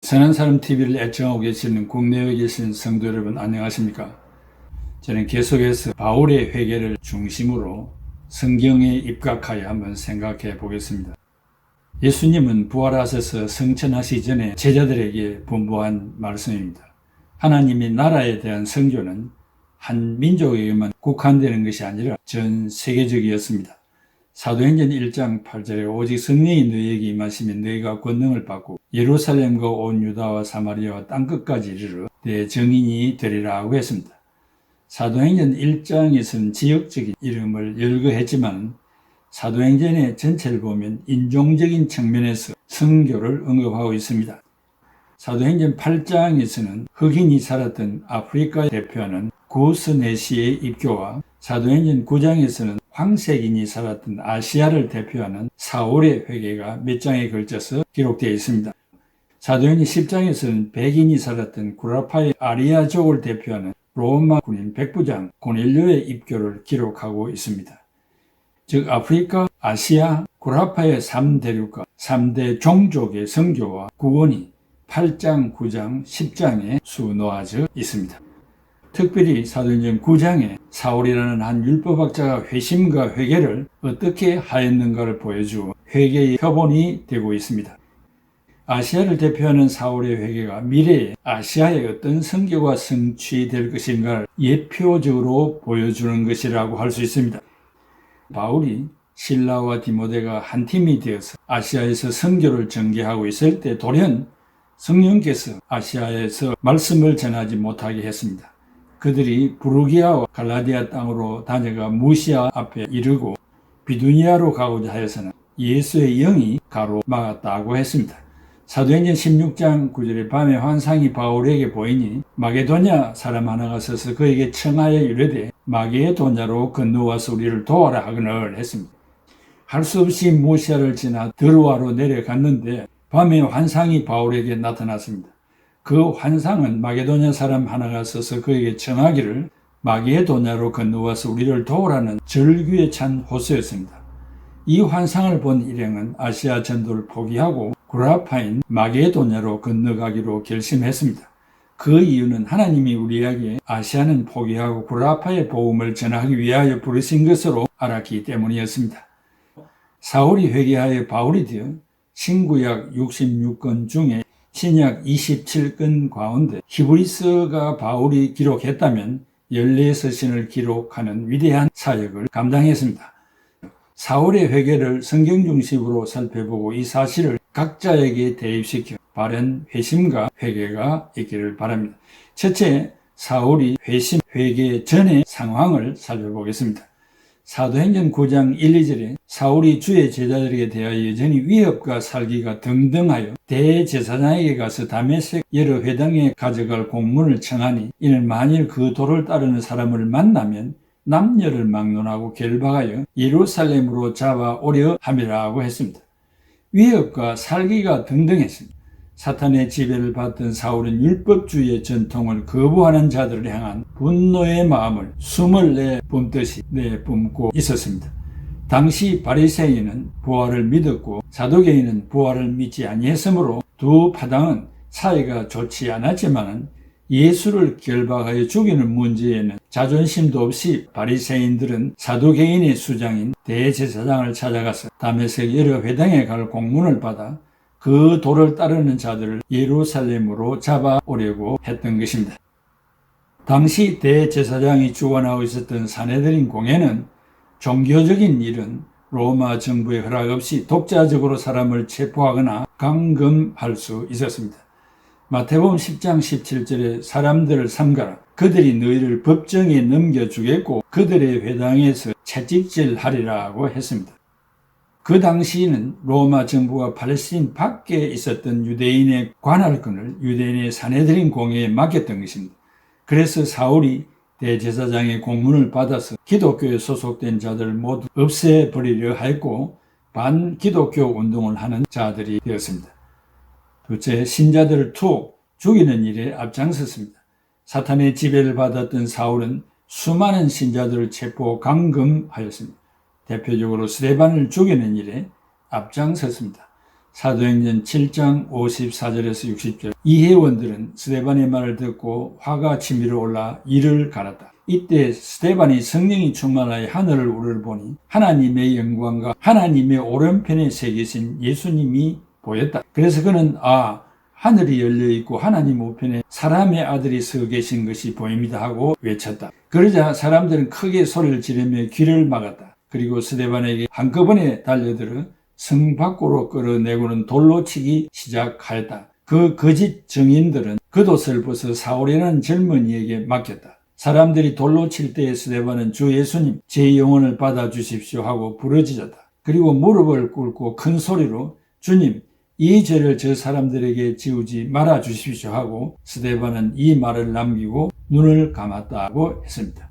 선한 사람 TV를 애청하고 계시는 국내에 계신 성도 여러분 안녕하십니까? 저는 계속해서 바울의 회개를 중심으로 성경에 입각하여 한번 생각해 보겠습니다. 예수님은 부활하셔서 승천하시기 전에 제자들에게 분부한 말씀입니다. 하나님의 나라에 대한 선교는 한 민족에게만 국한되는 것이 아니라 전 세계적이었습니다. 사도행전 1장 8절에 오직 성령이 너희에게 임하시면 너희가 권능을 받고 예루살렘과 온 유다와 사마리아와 땅끝까지 이르러 내 증인이 되리라 하고 했습니다. 사도행전 1장에서는 지역적인 이름을 열거했지만 사도행전의 전체를 보면 인종적인 측면에서 선교를 언급하고 있습니다. 사도행전 8장에서는 흑인이 살았던 아프리카를 대표하는 구스네시의 입교와 사도행전 9장에서는 황색인이 살았던 아시아를 대표하는 사울의 회개가 몇 장에 걸쳐서 기록되어 있습니다. 사도행전 10장에서는 백인이 살았던 구라파의 아리아족을 대표하는 로마 군인 백부장 고넬료의 입교를 기록하고 있습니다. 즉 아프리카, 아시아, 구라파의 3대륙과 3대 종족의 선교와 구원이 8장, 9장, 10장에 수놓아져 있습니다. 특별히 사도행전 9장에 사울이라는 한 율법학자가 회심과 회개를 어떻게 하였는가를 보여주어 회개의 표본이 되고 있습니다. 아시아를 대표하는 사울의 회개가 미래에 아시아의 어떤 선교가 성취될 것인가를 예표적으로 보여주는 것이라고 할 수 있습니다. 바울이 실라와 디모데가 한 팀이 되어서 아시아에서 선교를 전개하고 있을 때 돌연 성령께서 아시아에서 말씀을 전하지 못하게 했습니다. 그들이 부르기아와 갈라디아 땅으로 다녀가 무시아 앞에 이르고 비두니아로 가고자 하여서는 예수의 영이 가로막았다고 했습니다. 사도행전 16장 9절에 밤에 환상이 바울에게 보이니 마게도냐 사람 하나가 서서 그에게 청하여 이르되 마게도냐로 건너와서 우리를 도와라 하거늘 했습니다. 할 수 없이 무시아를 지나 드로아로 내려갔는데 밤에 환상이 바울에게 나타났습니다. 그 환상은 마게도냐 사람 하나가 서서 그에게 청하기를 마게도냐로 건너와서 우리를 도우라는 절규에 찬 호소였습니다. 이 환상을 본 일행은 아시아 전도를 포기하고 구라파인 마게도냐로 건너가기로 결심했습니다. 그 이유는 하나님이 우리에게 아시아는 포기하고 구라파의 복음을 전하기 위하여 부르신 것으로 알았기 때문이었습니다. 사울이 회개하여 바울이 되어 신구약 66권 중에 신약 27권 가운데 히브리서가 바울이 기록했다면 14서신을 기록하는 위대한 사역을 감당했습니다. 사울의 회개를 성경 중심으로 살펴보고 이 사실을 각자에게 대입시켜 바른 회심과 회개가 있기를 바랍니다. 첫째, 사울이 회심, 회개 전의 상황을 살펴보겠습니다. 사도행전 9장 1, 2절에 사울이 주의 제자들에게 대하여 여전히 위협과 살기가 등등하여 대제사장에게 가서 다메섹 여러 회당에 가져갈 공문을 청하니 이는 만일 그 도를 따르는 사람을 만나면 남녀를 막론하고 결박하여 예루살렘으로 잡아오려 함이라고 했습니다. 위협과 살기가 등등했습니다. 사탄의 지배를 받던 사울은 율법주의의 전통을 거부하는 자들을 향한 분노의 마음을 숨을 내뿜듯이 내뿜고 있었습니다. 당시 바리새인은 부활을 믿었고 사두개인은 부활을 믿지 아니했으므로 두 파당은 사이가 좋지 않았지만 예수를 결박하여 죽이는 문제에는 자존심도 없이 바리새인들은 사두개인의 수장인 대제사장을 찾아가서 다메섹 여러 회당에 갈 공문을 받아 그 도를 따르는 자들을 예루살렘으로 잡아오려고 했던 것입니다. 당시 대제사장이 주관하고 있었던 사내들인 공회는 종교적인 일은 로마 정부의 허락 없이 독자적으로 사람을 체포하거나 감금할 수 있었습니다. 마태복음 10장 17절에 사람들을 삼가라. 그들이 너희를 법정에 넘겨주겠고 그들의 회당에서 채찍질하리라고 했습니다. 그 당시에는 로마 정부가 팔레스틴 밖에 있었던 유대인의 관할권을 유대인의 사내들인 공회에 맡겼던 것입니다. 그래서 사울이 대제사장의 공문을 받아서 기독교에 소속된 자들을 모두 없애버리려 했고 반기독교 운동을 하는 자들이 되었습니다. 둘째, 신자들을 툭 죽이는 일에 앞장섰습니다. 사탄의 지배를 받았던 사울은 수많은 신자들을 체포 감금하였습니다. 대표적으로 스데반을 죽이는 일에 앞장섰습니다. 사도행전 7장 54절에서 60절. 이 회원들은 스데반의 말을 듣고 화가 치밀어 올라 이를 갈았다. 이때 스데반이 성령이 충만하여 하늘을 우러러보니 하나님의 영광과 하나님의 오른편에 서 계신 예수님이 보였다. 그래서 그는 하늘이 열려있고 하나님 우편에 사람의 아들이 서 계신 것이 보입니다 하고 외쳤다. 그러자 사람들은 크게 소리를 지르며 귀를 막았다. 그리고 스데반에게 한꺼번에 달려들어 성 밖으로 끌어내고는 돌로 치기 시작하였다. 그 거짓 증인들은 겉옷을 벗어 사울이라는 젊은이에게 맡겼다. 사람들이 돌로 칠 때에 스데반은 주 예수님, 제 영혼을 받아주십시오 하고 부르짖었다. 그리고 무릎을 꿇고 큰 소리로 주님, 이 죄를 저 사람들에게 지우지 말아 주십시오 하고 스데반은 이 말을 남기고 눈을 감았다고 했습니다.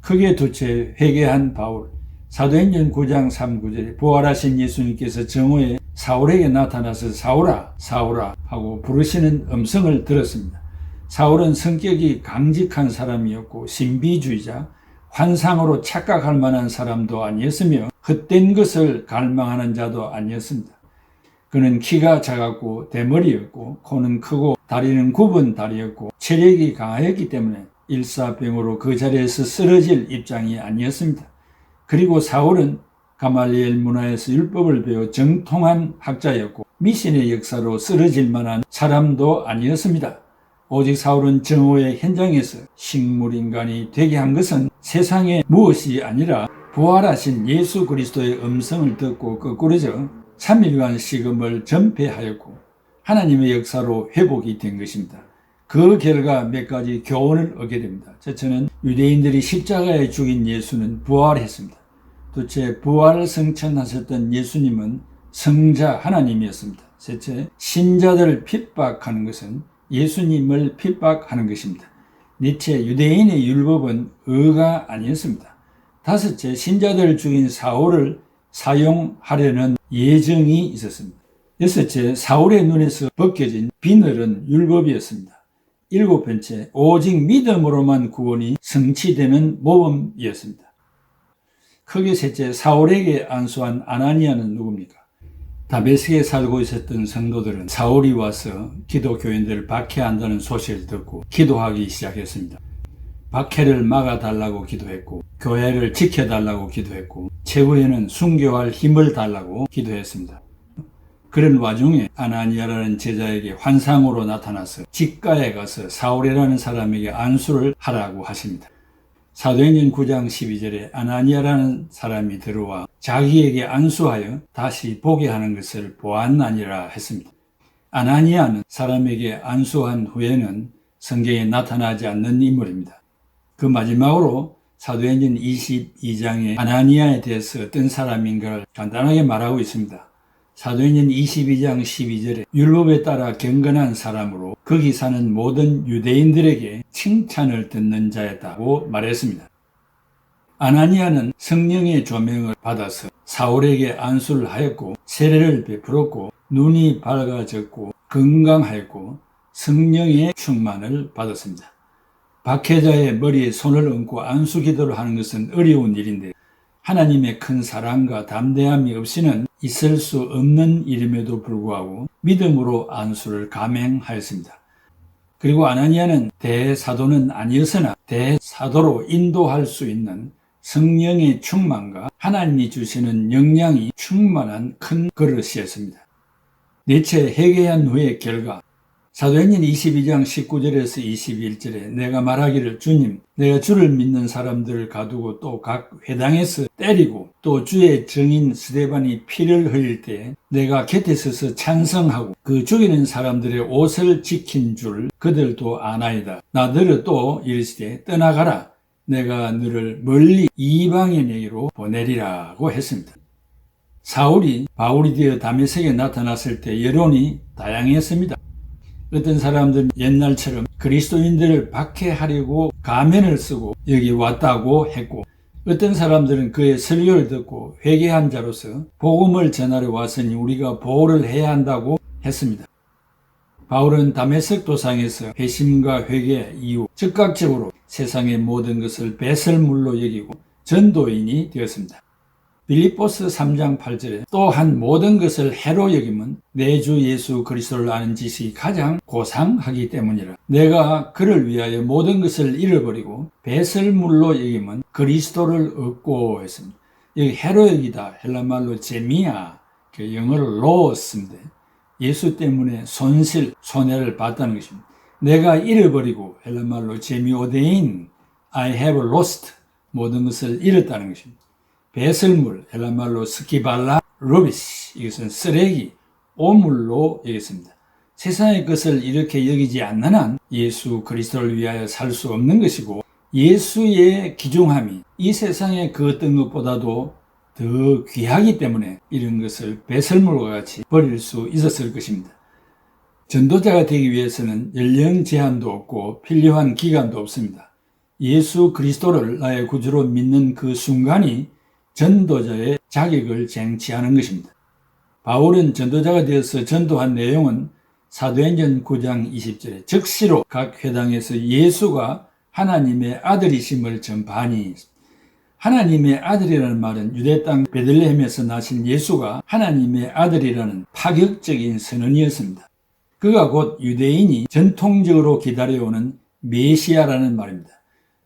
크게 두 채 회개한 바울. 사도행전 9장 3-9절에 부활하신 예수님께서 정오에 사울에게 나타나서 사울아, 사울아 하고 부르시는 음성을 들었습니다. 사울은 성격이 강직한 사람이었고 신비주의자, 환상으로 착각할 만한 사람도 아니었으며 헛된 것을 갈망하는 자도 아니었습니다. 그는 키가 작았고 대머리였고 코는 크고 다리는 굽은 다리였고 체력이 강하였기 때문에 일사병으로 그 자리에서 쓰러질 입장이 아니었습니다. 그리고 사울은 가말리엘 문화에서 율법을 배워 정통한 학자였고 미신의 역사로 쓰러질 만한 사람도 아니었습니다. 오직 사울은 정오의 현장에서 식물인간이 되게 한 것은 세상에 무엇이 아니라 부활하신 예수 그리스도의 음성을 듣고 거꾸로져 3일간 식음을 전폐하였고 하나님의 역사로 회복이 된 것입니다. 그 결과 몇 가지 교훈을 얻게 됩니다. 첫째는 유대인들이 십자가에 죽인 예수는 부활했습니다. 둘째, 부활을 성천하셨던 예수님은 성자 하나님이었습니다. 셋째, 신자들을 핍박하는 것은 예수님을 핍박하는 것입니다. 넷째, 유대인의 율법은 의가 아니었습니다. 다섯째, 신자들을 죽인 사울을 사용하려는 예정이 있었습니다. 여섯째, 사울의 눈에서 벗겨진 비늘은 율법이었습니다. 일곱 번째, 오직 믿음으로만 구원이 성취되는 모범이었습니다. 크게 셋째, 사울에게 안수한 아나니아는 누굽니까? 다메섹에 살고 있었던 성도들은 사울이 와서 기독교인들을 박해한다는 소식을 듣고 기도하기 시작했습니다. 박해를 막아달라고 기도했고 교회를 지켜달라고 기도했고 최후에는 순교할 힘을 달라고 기도했습니다. 그런 와중에 아나니아라는 제자에게 환상으로 나타나서 집가에 가서 사울이라는 사람에게 안수를 하라고 하십니다. 사도행전 9장 12절에 아나니아라는 사람이 들어와 자기에게 안수하여 다시 보게 하는 것을 보았나니라 했습니다. 아나니아는 사람에게 안수한 후에는 성경에 나타나지 않는 인물입니다. 그 마지막으로 사도행전 22장에 아나니아에 대해서 어떤 사람인가를 간단하게 말하고 있습니다. 사도행전 22장 12절에 율법에 따라 경건한 사람으로 거기 사는 모든 유대인들에게 칭찬을 듣는 자였다고 말했습니다. 아나니아는 성령의 조명을 받아서 사울에게 안수를 하였고 세례를 베풀었고 눈이 밝아졌고 건강하였고 성령의 충만을 받았습니다. 박해자의 머리에 손을 얹고 안수 기도를 하는 것은 어려운 일인데 하나님의 큰 사랑과 담대함이 없이는 있을 수 없는 일임에도 불구하고 믿음으로 안수를 감행하였습니다. 그리고 아나니아는 대사도는 아니었으나 대사도로 인도할 수 있는 성령의 충만과 하나님이 주시는 영향이 충만한 큰 그릇이었습니다. 넷째, 회개한 후의 결과. 사도행전 22장 19절에서 21절에 내가 말하기를 주님, 내가 주를 믿는 사람들을 가두고 또 각 회당에서 때리고 또 주의 증인 스데반이 피를 흘릴 때 내가 곁에 서서 찬성하고 그 죽이는 사람들의 옷을 지킨 줄 그들도 아나이다. 나더러 또 이르시되 떠나가라. 내가 너를 멀리 이방인에게로 보내리라고 했습니다. 사울이 바울이 되어 다메섹에 나타났을 때 여론이 다양했습니다. 어떤 사람들은 옛날처럼 그리스도인들을 박해하려고 가면을 쓰고 여기 왔다고 했고 어떤 사람들은 그의 설교를 듣고 회개한 자로서 복음을 전하러 왔으니 우리가 보호를 해야 한다고 했습니다. 바울은 다메섹 도상에서 회심과 회개 이후 즉각적으로 세상의 모든 것을 배설물로 여기고 전도인이 되었습니다. 빌립보서 3장 8절에 또한 모든 것을 해로 여김은 내 주 예수 그리스도를 아는 지식이 가장 고상하기 때문이라. 내가 그를 위하여 모든 것을 잃어버리고 배설물로 여김은 그리스도를 얻고 했습니다. 여기 해로 여기다 헬라말로 제미야, 영어로 로스인데 예수 때문에 손해를 봤다는 것입니다. 내가 잃어버리고 헬라말로 제미오데인, I have lost, 모든 것을 잃었다는 것입니다. 배설물, 헬라말로 스키발라 루비시, 이것은 쓰레기, 오물로 여겼습니다. 세상의 것을 이렇게 여기지 않는 한 예수 그리스도를 위하여 살 수 없는 것이고, 예수의 귀중함이 이 세상의 그 어떤 것보다도 더 귀하기 때문에 이런 것을 배설물과 같이 버릴 수 있었을 것입니다. 전도자가 되기 위해서는 연령 제한도 없고 필요한 기간도 없습니다. 예수 그리스도를 나의 구주로 믿는 그 순간이 전도자의 자격을 쟁취하는 것입니다. 바울은 전도자가 되어서 전도한 내용은 사도행전 9장 20절에 즉시로 각 회당에서 예수가 하나님의 아들이심을 전파하니, 하나님의 아들이라는 말은 유대 땅 베들레헴에서 나신 예수가 하나님의 아들이라는 파격적인 선언이었습니다. 그가 곧 유대인이 전통적으로 기다려오는 메시아라는 말입니다.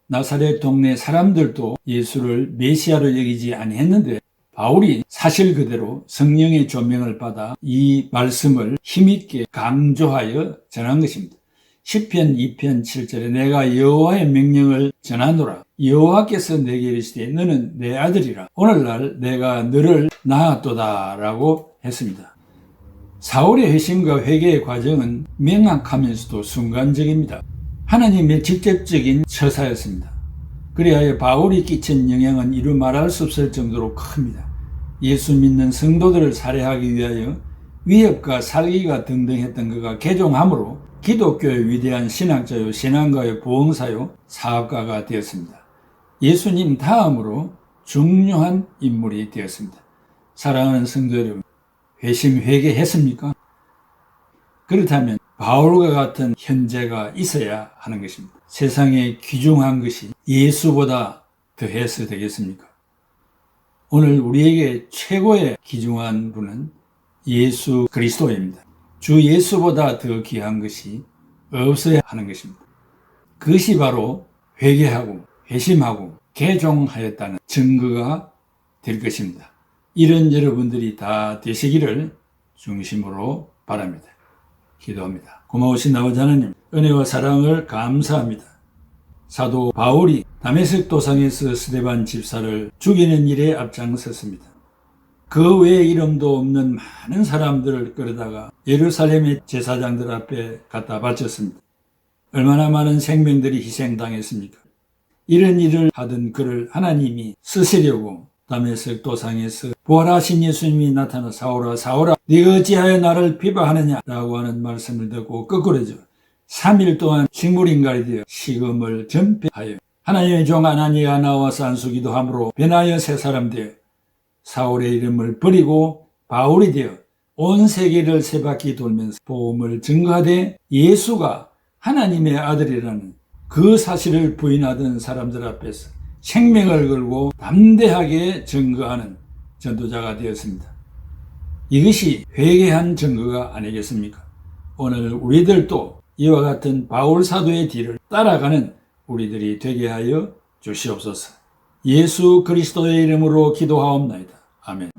나사렛 동네 사람들도 예수를 메시아로 여기지 아니했는데 바울이 사실 그대로 성령의 조명을 받아 이 말씀을 힘있게 강조하여 전한 것입니다. 시편 2편 7절에 내가 여호와의 명령을 전하노라. 여호와께서 내게 이르시되 너는 내 아들이라. 오늘날 내가 너를 낳았도다 라고 했습니다. 사울의 회심과 회개의 과정은 명확하면서도 순간적입니다. 하나님의 직접적인 처사였습니다. 그리하여 바울이 끼친 영향은 이루 말할 수 없을 정도로 큽니다. 예수 믿는 성도들을 살해하기 위하여 위협과 살기가 등등했던 그가 개종함으로 기독교의 위대한 신학자요, 신앙가요, 부흥사요, 사업가가 되었습니다. 예수님 다음으로 중요한 인물이 되었습니다. 사랑하는 성도 여러분, 회심 회개했습니까? 그렇다면 바울과 같은 현재가 있어야 하는 것입니다. 세상에 귀중한 것이 예수보다 더해서 되겠습니까? 오늘 우리에게 최고의 귀중한 분은 예수 그리스도입니다. 주 예수보다 더 귀한 것이 없어야 하는 것입니다. 그것이 바로 회개하고 회심하고 개종하였다는 증거가 될 것입니다. 이런 여러분들이 다 되시기를 중심으로 바랍니다. 기도합니다. 고마우신 아버지 하나님, 은혜와 사랑을 감사합니다. 사도 바울이 다메섹 도상에서 스데반 집사를 죽이는 일에 앞장섰습니다. 그 외에 이름도 없는 많은 사람들을 끌어다가 예루살렘의 제사장들 앞에 갖다 바쳤습니다. 얼마나 많은 생명들이 희생당했습니까? 이런 일을 하던 그를 하나님이 쓰시려고 다메섹 도상에서 부활하신 예수님이 나타나 사울아 사울아 네가 어찌하여 나를 비방하느냐 라고 하는 말씀을 듣고 거꾸로져 3일 동안 식물인간이 되어 식음을 전폐하여 하나님의 종 아나니가 나와서 안수기도 함으로 변하여 새 사람 되어 사울의 이름을 버리고 바울이 되어 온 세계를 세 바퀴 돌면서 복음을 증거하되 예수가 하나님의 아들이라는 그 사실을 부인하던 사람들 앞에서 생명을 걸고 담대하게 증거하는 전도자가 되었습니다. 이것이 회개한 증거가 아니겠습니까? 오늘 우리들도 이와 같은 바울 사도의 뒤를 따라가는 우리들이 되게 하여 주시옵소서. 예수 그리스도의 이름으로 기도하옵나이다. 아멘.